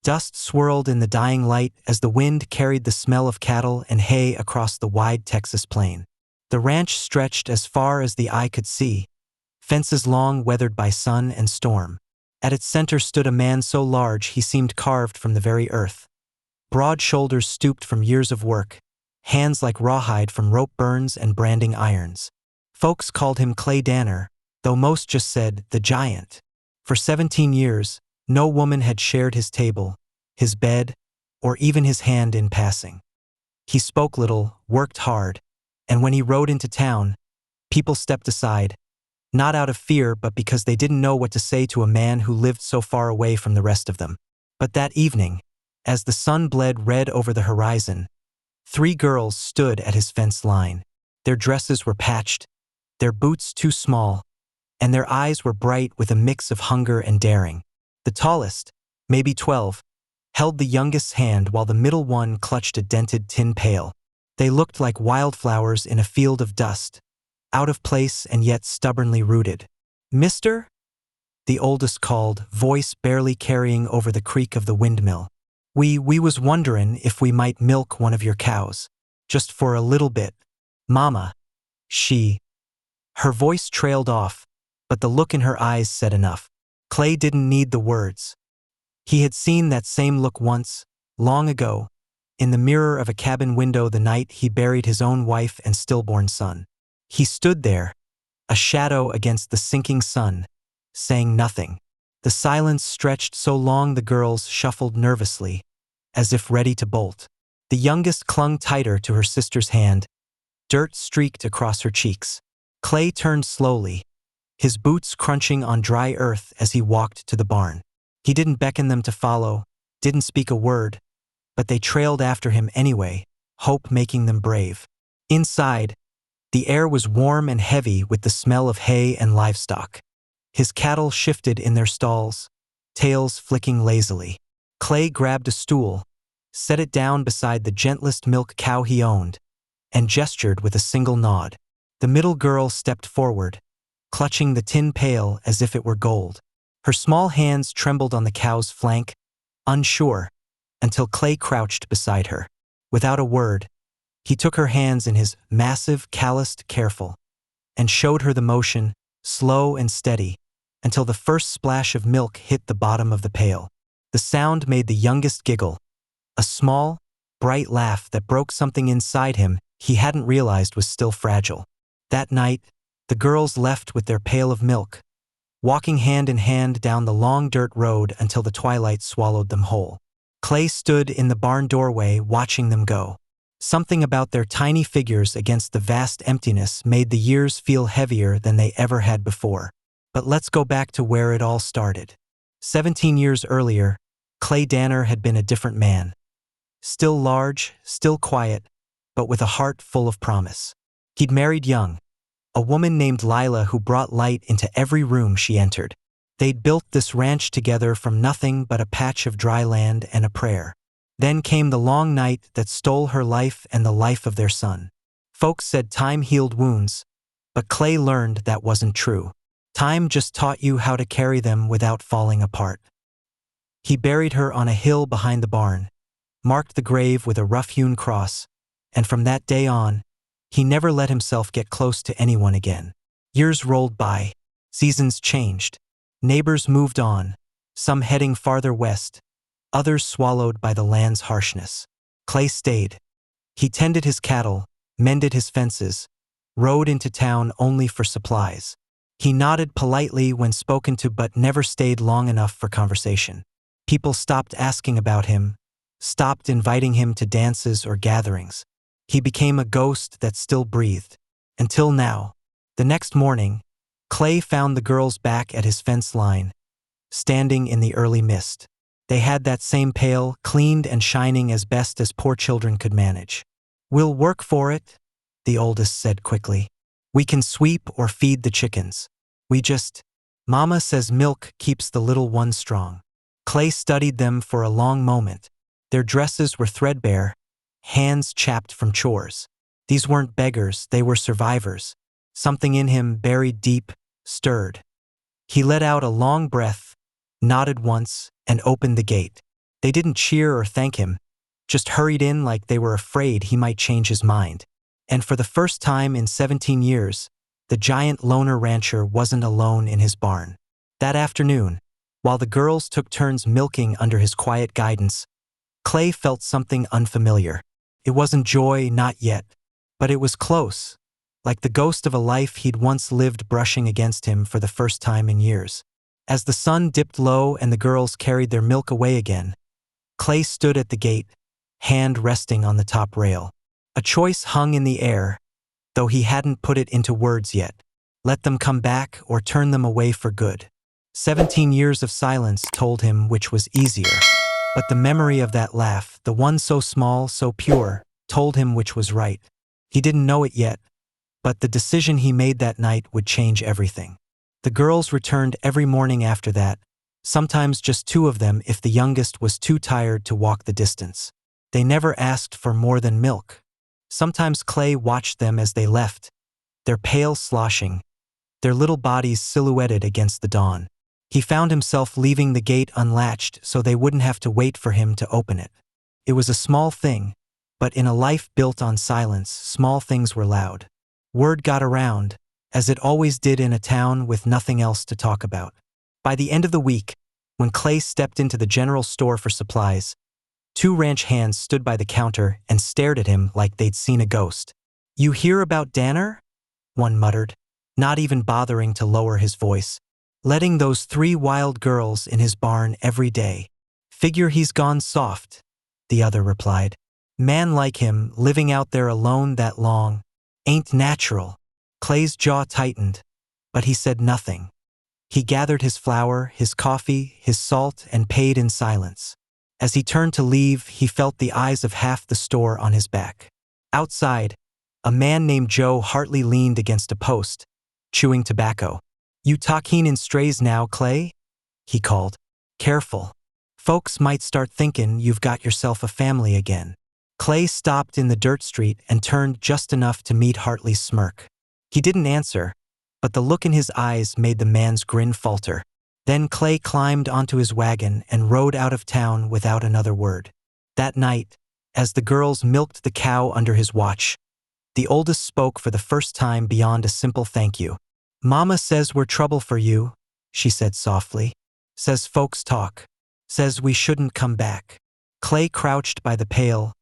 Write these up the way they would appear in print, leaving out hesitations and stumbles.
Dust swirled in the dying light as the wind carried the smell of cattle and hay across the wide Texas plain. The ranch stretched as far as the eye could see, fences long weathered by sun and storm. At its center stood a man so large he seemed carved from the very earth. Broad shoulders stooped from years of work, hands like rawhide from rope burns and branding irons. Folks called him Clay Danner, though most just said the giant. For 17 years, no woman had shared his table, his bed, or even his hand in passing. He spoke little, worked hard, and when he rode into town, people stepped aside, not out of fear but because they didn't know what to say to a man who lived so far away from the rest of them. But that evening, as the sun bled red over the horizon, 3 girls stood at his fence line. Their dresses were patched, their boots too small, and their eyes were bright with a mix of hunger and daring. The tallest, maybe 12, held the youngest's hand while the middle one clutched a dented tin pail. They looked like wildflowers in a field of dust, out of place and yet stubbornly rooted. "Mister?" the oldest called, voice barely carrying over the creak of the windmill. We was wonderin' if we might milk one of your cows. Just for a little bit. Mama." Her voice trailed off, but the look in her eyes said enough. Clay didn't need the words. He had seen that same look once, long ago, in the mirror of a cabin window the night he buried his own wife and stillborn son. He stood there, a shadow against the sinking sun, saying nothing. The silence stretched so long the girls shuffled nervously, as if ready to bolt. The youngest clung tighter to her sister's hand. Dirt streaked across her cheeks. Clay turned slowly, his boots crunching on dry earth as he walked to the barn. He didn't beckon them to follow, didn't speak a word, but they trailed after him anyway, hope making them brave. Inside, the air was warm and heavy with the smell of hay and livestock. His cattle shifted in their stalls, tails flicking lazily. Clay grabbed a stool, set it down beside the gentlest milk cow he owned, and gestured with a single nod. The middle girl stepped forward, clutching the tin pail as if it were gold. Her small hands trembled on the cow's flank, unsure, until Clay crouched beside her. Without a word, he took her hands in his massive, calloused, careful, and showed her the motion, slow and steady, until the first splash of milk hit the bottom of the pail. The sound made the youngest giggle, a small, bright laugh that broke something inside him he hadn't realized was still fragile. That night, the girls left with their pail of milk, walking hand in hand down the long dirt road until the twilight swallowed them whole. Clay stood in the barn doorway watching them go. Something about their tiny figures against the vast emptiness made the years feel heavier than they ever had before. But let's go back to where it all started. 17 years earlier, Clay Danner had been a different man. Still large, still quiet, but with a heart full of promise. He'd married young, a woman named Lila who brought light into every room she entered. They'd built this ranch together from nothing but a patch of dry land and a prayer. Then came the long night that stole her life and the life of their son. Folks said time healed wounds, but Clay learned that wasn't true. Time just taught you how to carry them without falling apart. He buried her on a hill behind the barn, marked the grave with a rough-hewn cross, and from that day on, he never let himself get close to anyone again. Years rolled by, seasons changed, neighbors moved on, some heading farther west, others swallowed by the land's harshness. Clay stayed. He tended his cattle, mended his fences, rode into town only for supplies. He nodded politely when spoken to but never stayed long enough for conversation. People stopped asking about him, stopped inviting him to dances or gatherings. He became a ghost that still breathed. Until now. The next morning, Clay found the girls back at his fence line, standing in the early mist. They had that same pail, cleaned and shining as best as poor children could manage. "We'll work for it," the oldest said quickly. "We can sweep or feed the chickens. Mama says milk keeps the little one strong." Clay studied them for a long moment. Their dresses were threadbare, hands chapped from chores. These weren't beggars, they were survivors. Something in him, buried deep, stirred. He let out a long breath, nodded once, and opened the gate. They didn't cheer or thank him, just hurried in like they were afraid he might change his mind. And for the first time in 17 years, the giant loner rancher wasn't alone in his barn. That afternoon, while the girls took turns milking under his quiet guidance, Clay felt something unfamiliar. It wasn't joy, not yet, but it was close, like the ghost of a life he'd once lived brushing against him for the first time in years. As the sun dipped low and the girls carried their milk away again, Clay stood at the gate, hand resting on the top rail. A choice hung in the air, though he hadn't put it into words yet. Let them come back or turn them away for good. 17 years of silence told him which was easier. But the memory of that laugh, the one so small, so pure, told him which was right. He didn't know it yet, but the decision he made that night would change everything. The girls returned every morning after that, sometimes just two of them if the youngest was too tired to walk the distance. They never asked for more than milk. Sometimes Clay watched them as they left, their pail sloshing, their little bodies silhouetted against the dawn. He found himself leaving the gate unlatched so they wouldn't have to wait for him to open it. It was a small thing, but in a life built on silence, small things were loud. Word got around, as it always did in a town with nothing else to talk about. By the end of the week, when Clay stepped into the general store for supplies, 2 ranch hands stood by the counter and stared at him like they'd seen a ghost. "You hear about Danner?" one muttered, not even bothering to lower his voice. "Letting those 3 wild girls in his barn every day. Figure he's gone soft," the other replied. "Man like him, living out there alone that long, ain't natural." Clay's jaw tightened, but he said nothing. He gathered his flour, his coffee, his salt, and paid in silence. As he turned to leave, he felt the eyes of half the store on his back. Outside, a man named Joe Hartley leaned against a post, chewing tobacco. "You talking in strays now, Clay?" he called. "Careful. Folks might start thinking you've got yourself a family again." Clay stopped in the dirt street and turned just enough to meet Hartley's smirk. He didn't answer, but the look in his eyes made the man's grin falter. Then Clay climbed onto his wagon and rode out of town without another word. That night, as the girls milked the cow under his watch, the oldest spoke for the first time beyond a simple thank you. "Mama says we're trouble for you," she said softly. "Says folks talk. Says we shouldn't come back." Clay crouched by the pail,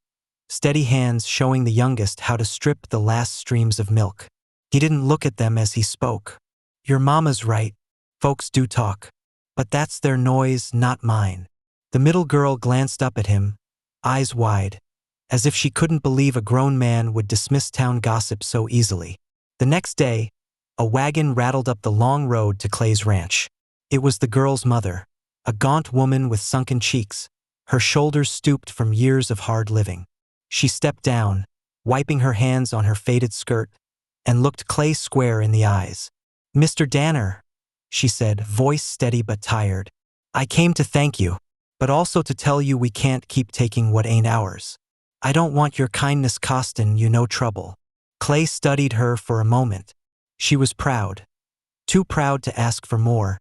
steady hands showing the youngest how to strip the last streams of milk. He didn't look at them as he spoke. "Your mama's right. Folks do talk. But that's their noise, not mine." The middle girl glanced up at him, eyes wide, as if she couldn't believe a grown man would dismiss town gossip so easily. The next day, a wagon rattled up the long road to Clay's ranch. It was the girl's mother, a gaunt woman with sunken cheeks, her shoulders stooped from years of hard living. She stepped down, wiping her hands on her faded skirt, and looked Clay square in the eyes. "Mr. Danner," she said, voice steady but tired. "I came to thank you, but also to tell you we can't keep taking what ain't ours. I don't want your kindness costin' you no trouble." Clay studied her for a moment. She was proud, too proud to ask for more,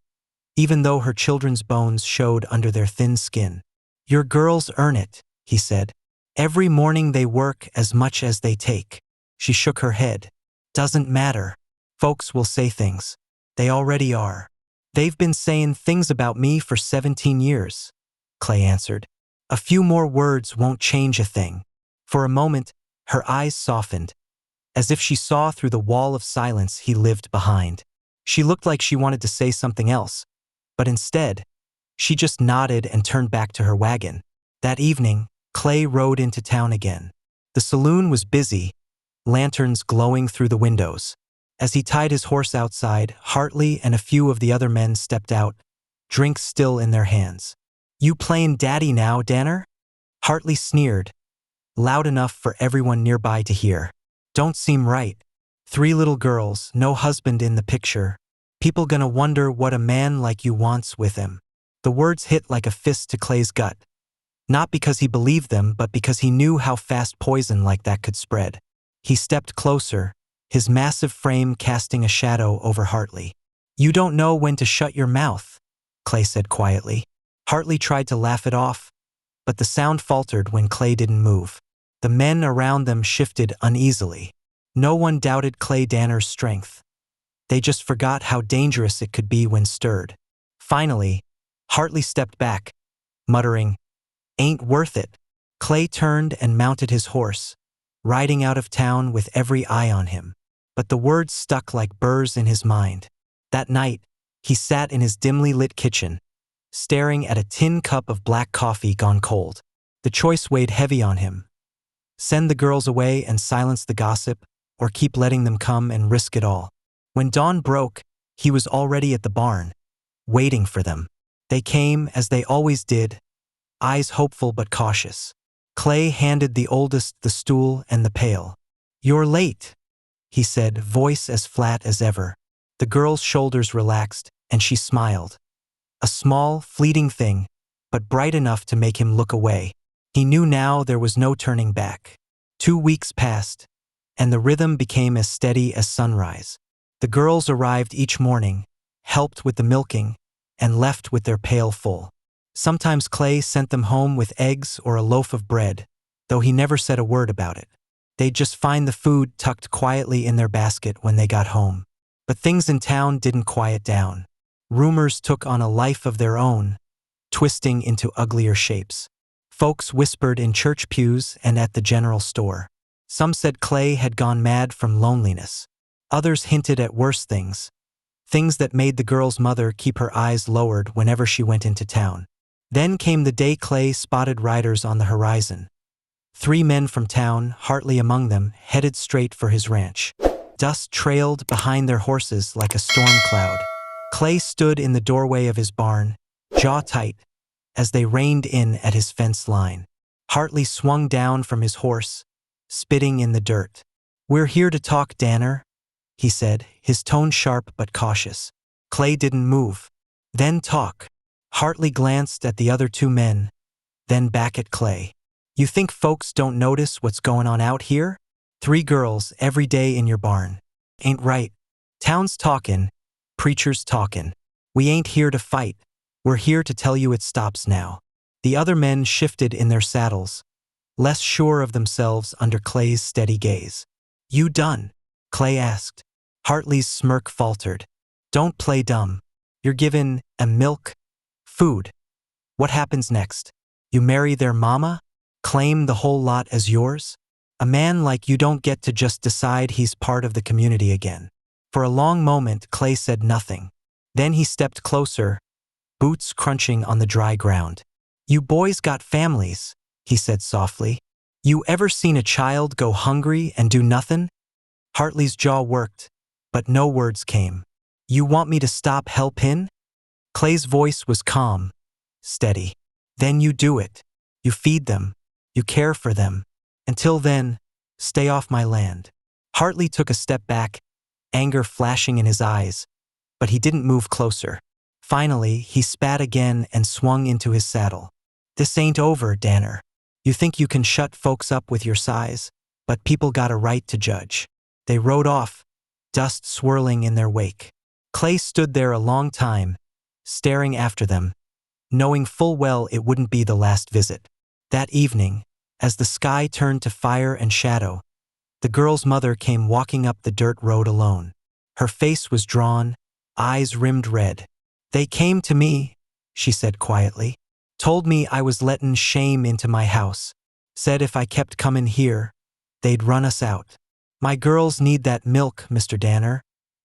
even though her children's bones showed under their thin skin. "Your girls earn it," he said. "Every morning they work as much as they take." She shook her head. "Doesn't matter. Folks will say things. They already are. They've been saying things about me for 17 years, Clay answered. "A few more words won't change a thing." For a moment, her eyes softened, as if she saw through the wall of silence he lived behind. She looked like she wanted to say something else, but instead, she just nodded and turned back to her wagon. That evening, Clay rode into town again. The saloon was busy, lanterns glowing through the windows. As he tied his horse outside, Hartley and a few of the other men stepped out, drinks still in their hands. "You playin' daddy now, Danner?" Hartley sneered, loud enough for everyone nearby to hear. "Don't seem right. 3 little girls, no husband in the picture. People gonna wonder what a man like you wants with him." The words hit like a fist to Clay's gut, not because he believed them, but because he knew how fast poison like that could spread. He stepped closer, his massive frame casting a shadow over Hartley. "You don't know when to shut your mouth," Clay said quietly. Hartley tried to laugh it off, but the sound faltered when Clay didn't move. The men around them shifted uneasily. No one doubted Clay Danner's strength. They just forgot how dangerous it could be when stirred. Finally, Hartley stepped back, muttering, "Ain't worth it." Clay turned and mounted his horse, riding out of town with every eye on him. But the words stuck like burrs in his mind. That night, he sat in his dimly lit kitchen, staring at a tin cup of black coffee gone cold. The choice weighed heavy on him. Send the girls away and silence the gossip, or keep letting them come and risk it all. When dawn broke, he was already at the barn, waiting for them. They came, as they always did, eyes hopeful but cautious. Clay handed the oldest the stool and the pail. "You're late," he said, voice as flat as ever. The girl's shoulders relaxed, and she smiled. A small, fleeting thing, but bright enough to make him look away. He knew now there was no turning back. 2 weeks passed, and the rhythm became as steady as sunrise. The girls arrived each morning, helped with the milking, and left with their pail full. Sometimes Clay sent them home with eggs or a loaf of bread, though he never said a word about it. They'd just find the food tucked quietly in their basket when they got home. But things in town didn't quiet down. Rumors took on a life of their own, twisting into uglier shapes. Folks whispered in church pews and at the general store. Some said Clay had gone mad from loneliness. Others hinted at worse things that made the girl's mother keep her eyes lowered whenever she went into town. Then came the day Clay spotted riders on the horizon. 3 men from town, Hartley among them, headed straight for his ranch. Dust trailed behind their horses like a storm cloud. Clay stood in the doorway of his barn, jaw tight, as they reined in at his fence line. Hartley swung down from his horse, spitting in the dirt. "We're here to talk, Danner," he said, his tone sharp but cautious. Clay didn't move. "Then talk." Hartley glanced at the other 2 men, then back at Clay. "You think folks don't notice what's going on out here? 3 girls every day in your barn. Ain't right. Town's talkin', preachers talkin'. We ain't here to fight. We're here to tell you it stops now." The other men shifted in their saddles, less sure of themselves under Clay's steady gaze. "You done?" Clay asked. Hartley's smirk faltered. "Don't play dumb. You're given milk, food. What happens next? You marry their mama? Claim the whole lot as yours? A man like you don't get to just decide he's part of the community again." For a long moment, Clay said nothing. Then he stepped closer, boots crunching on the dry ground. "You boys got families," he said softly. "You ever seen a child go hungry and do nothing?" Hartley's jaw worked, but no words came. "You want me to stop helpin'?" Clay's voice was calm, steady. "Then you do it. You feed them. You care for them. Until then, stay off my land." Hartley took a step back, anger flashing in his eyes, but he didn't move closer. Finally, he spat again and swung into his saddle. "This ain't over, Danner. You think you can shut folks up with your size, but people got a right to judge." They rode off, dust swirling in their wake. Clay stood there a long time, staring after them, knowing full well it wouldn't be the last visit. That evening, as the sky turned to fire and shadow, the girl's mother came walking up the dirt road alone. Her face was drawn, eyes rimmed red. "They came to me," she said quietly. "Told me I was lettin' shame into my house. Said if I kept comin' here, they'd run us out. My girls need that milk, Mr. Danner,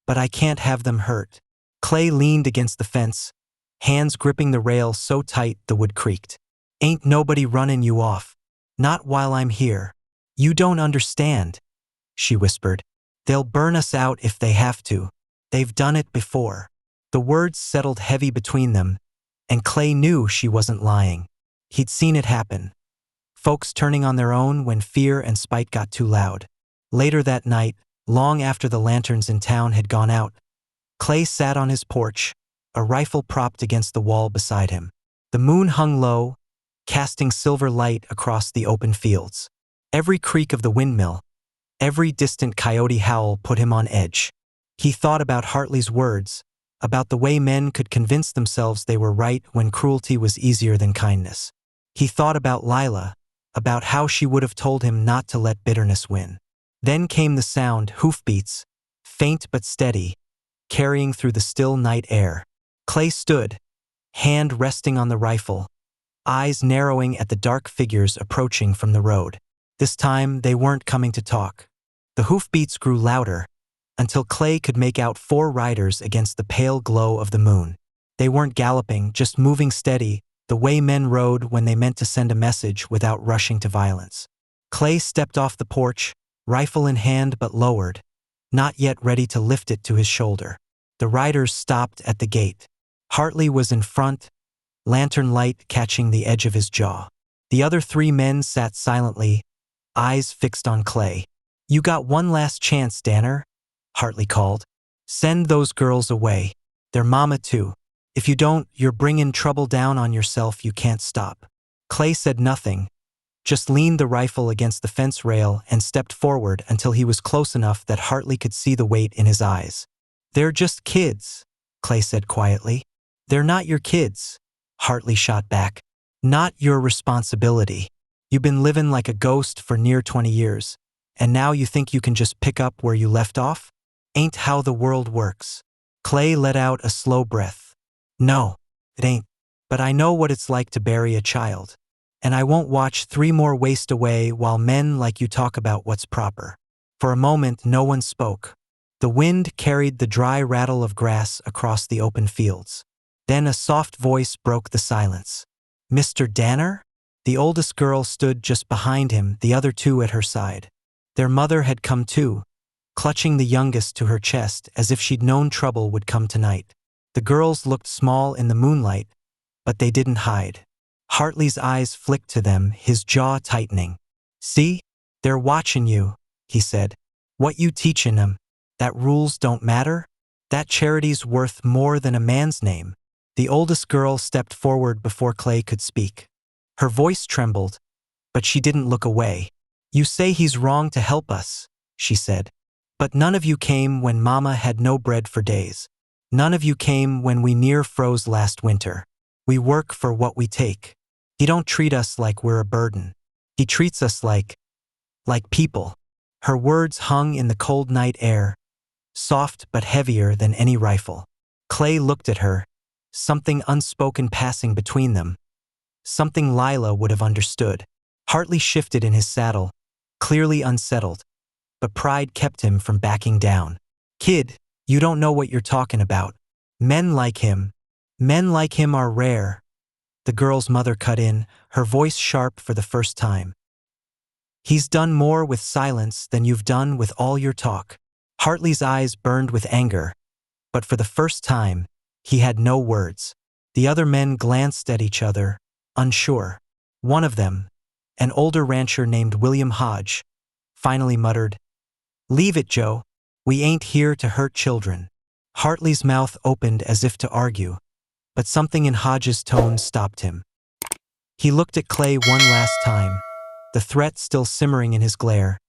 but I can't have them hurt." Clay leaned against the fence, hands gripping the rail so tight the wood creaked. "Ain't nobody runnin' you off. Not while I'm here. You don't understand," she whispered. "They'll burn us out if they have to. They've done it before." The words settled heavy between them, and Clay knew she wasn't lying. He'd seen it happen. Folks turning on their own when fear and spite got too loud. Later that night, long after the lanterns in town had gone out, Clay sat on his porch, a rifle propped against the wall beside him. The moon hung low, casting silver light across the open fields. Every creak of the windmill, every distant coyote howl put him on edge. He thought about Hartley's words, about the way men could convince themselves they were right when cruelty was easier than kindness. He thought about Lila, about how she would have told him not to let bitterness win. Then came the sound, hoofbeats, faint but steady, carrying through the still night air. Clay stood, hand resting on the rifle, eyes narrowing at the dark figures approaching from the road. This time, they weren't coming to talk. The hoofbeats grew louder, until Clay could make out 4 riders against the pale glow of the moon. They weren't galloping, just moving steady, the way men rode when they meant to send a message without rushing to violence. Clay stepped off the porch, rifle in hand but lowered, not yet ready to lift it to his shoulder. The riders stopped at the gate. Hartley was in front, lantern light catching the edge of his jaw. The other 3 men sat silently, eyes fixed on Clay. "You got one last chance, Danner," Hartley called. "Send those girls away. Their mama too. If you don't, you're bringing trouble down on yourself you can't stop." Clay said nothing, just leaned the rifle against the fence rail and stepped forward until he was close enough that Hartley could see the weight in his eyes. "They're just kids," Clay said quietly. "They're not your kids," Hartley shot back. "Not your responsibility. You've been living like a ghost for near 20 years, and now you think you can just pick up where you left off? Ain't how the world works." Clay let out a slow breath. "No, it ain't. But I know what it's like to bury a child. And I won't watch 3 more waste away while men like you talk about what's proper." For a moment, no one spoke. The wind carried the dry rattle of grass across the open fields. Then a soft voice broke the silence. "Mr. Danner?" The oldest girl stood just behind him, the other 2 at her side. Their mother had come too, clutching the youngest to her chest as if she'd known trouble would come tonight. The girls looked small in the moonlight, but they didn't hide. Hartley's eyes flicked to them, his jaw tightening. "See? They're watching you," he said. "What you teaching them? That rules don't matter? That charity's worth more than a man's name." The oldest girl stepped forward before Clay could speak. Her voice trembled, but she didn't look away. "You say he's wrong to help us," she said. "But none of you came when Mama had no bread for days. None of you came when we near froze last winter. We work for what we take. He don't treat us like we're a burden. He treats us like people." Her words hung in the cold night air, soft but heavier than any rifle. Clay looked at her, something unspoken passing between them, something Lila would have understood. Hartley shifted in his saddle, clearly unsettled, but pride kept him from backing down. "Kid, you don't know what you're talking about. Men like him are rare," the girl's mother cut in, her voice sharp for the first time. "He's done more with silence than you've done with all your talk." Hartley's eyes burned with anger, but for the first time, he had no words. The other men glanced at each other, unsure. One of them, an older rancher named William Hodge, finally muttered, "Leave it, Joe. We ain't here to hurt children." Hartley's mouth opened as if to argue, but something in Hodge's tone stopped him. He looked at Clay one last time, the threat still simmering in his glare,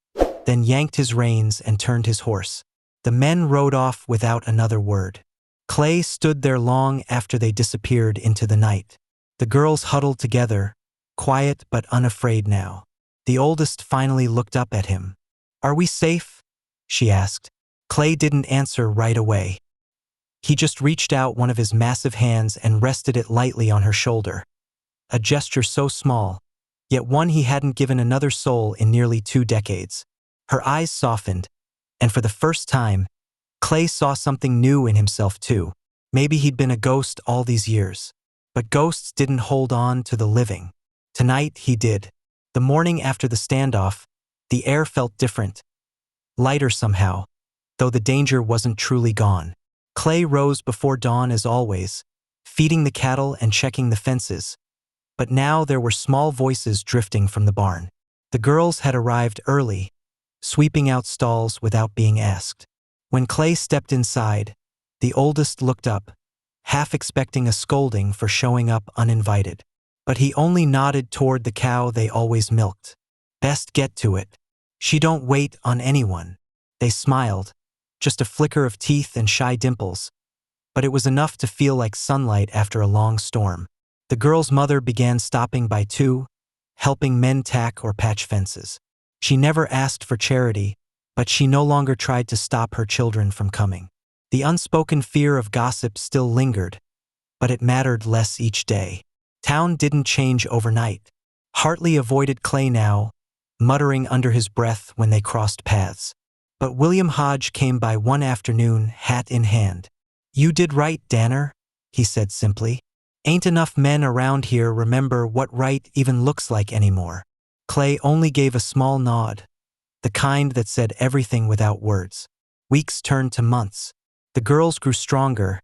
then yanked his reins and turned his horse. The men rode off without another word. Clay stood there long after they disappeared into the night. The girls huddled together, quiet but unafraid now. The oldest finally looked up at him. "Are we safe?" she asked. Clay didn't answer right away. He just reached out one of his massive hands and rested it lightly on her shoulder. A gesture so small, yet one he hadn't given another soul in nearly 2 decades. Her eyes softened, and for the first time, Clay saw something new in himself too. Maybe he'd been a ghost all these years. But ghosts didn't hold on to the living. Tonight he did. The morning after the standoff, the air felt different. Lighter somehow, though the danger wasn't truly gone. Clay rose before dawn as always, feeding the cattle and checking the fences. But now there were small voices drifting from the barn. The girls had arrived early, sweeping out stalls without being asked. When Clay stepped inside, the oldest looked up, half expecting a scolding for showing up uninvited. But he only nodded toward the cow they always milked. "Best get to it. She don't wait on anyone." They smiled, just a flicker of teeth and shy dimples, but it was enough to feel like sunlight after a long storm. The girl's mother began stopping by too, helping men tack or patch fences. She never asked for charity, but she no longer tried to stop her children from coming. The unspoken fear of gossip still lingered, but it mattered less each day. Town didn't change overnight. Hartley avoided Clay now, muttering under his breath when they crossed paths. But William Hodge came by one afternoon, hat in hand. "You did right, Danner," he said simply. "Ain't enough men around here remember what right even looks like anymore." Clay only gave a small nod, the kind that said everything without words. Weeks turned to months. The girls grew stronger,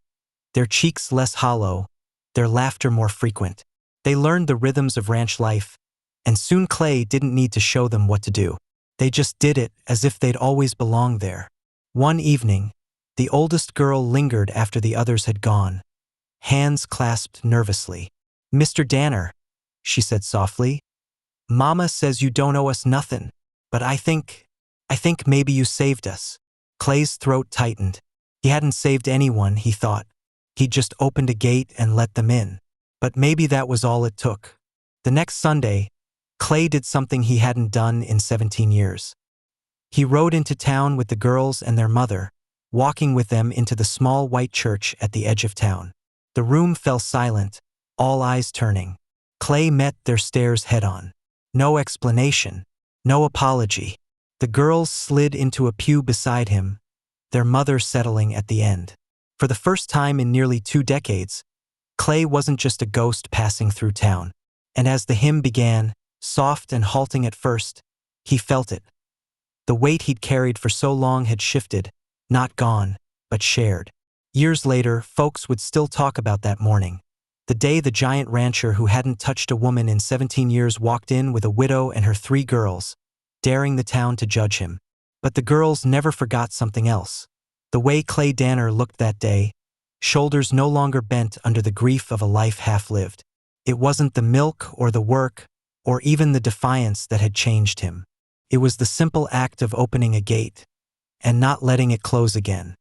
their cheeks less hollow, their laughter more frequent. They learned the rhythms of ranch life, and soon Clay didn't need to show them what to do. They just did it as if they'd always belonged there. One evening, the oldest girl lingered after the others had gone, hands clasped nervously. "Mr. Danner," she said softly, "Mama says you don't owe us nothin', but I think maybe you saved us." Clay's throat tightened. He hadn't saved anyone, he thought. He'd just opened a gate and let them in. But maybe that was all it took. The next Sunday, Clay did something he hadn't done in 17 years. He rode into town with the girls and their mother, walking with them into the small white church at the edge of town. The room fell silent, all eyes turning. Clay met their stares head-on. No explanation, no apology. The girls slid into a pew beside him, their mother settling at the end. For the first time in nearly 2 decades, Clay wasn't just a ghost passing through town. And as the hymn began, soft and halting at first, he felt it. The weight he'd carried for so long had shifted, not gone, but shared. Years later, folks would still talk about that morning. The day the giant rancher who hadn't touched a woman in 17 years walked in with a widow and her 3 girls, daring the town to judge him. But the girls never forgot something else. The way Clay Danner looked that day, shoulders no longer bent under the grief of a life half-lived. It wasn't the milk or the work, or even the defiance that had changed him. It was the simple act of opening a gate and not letting it close again.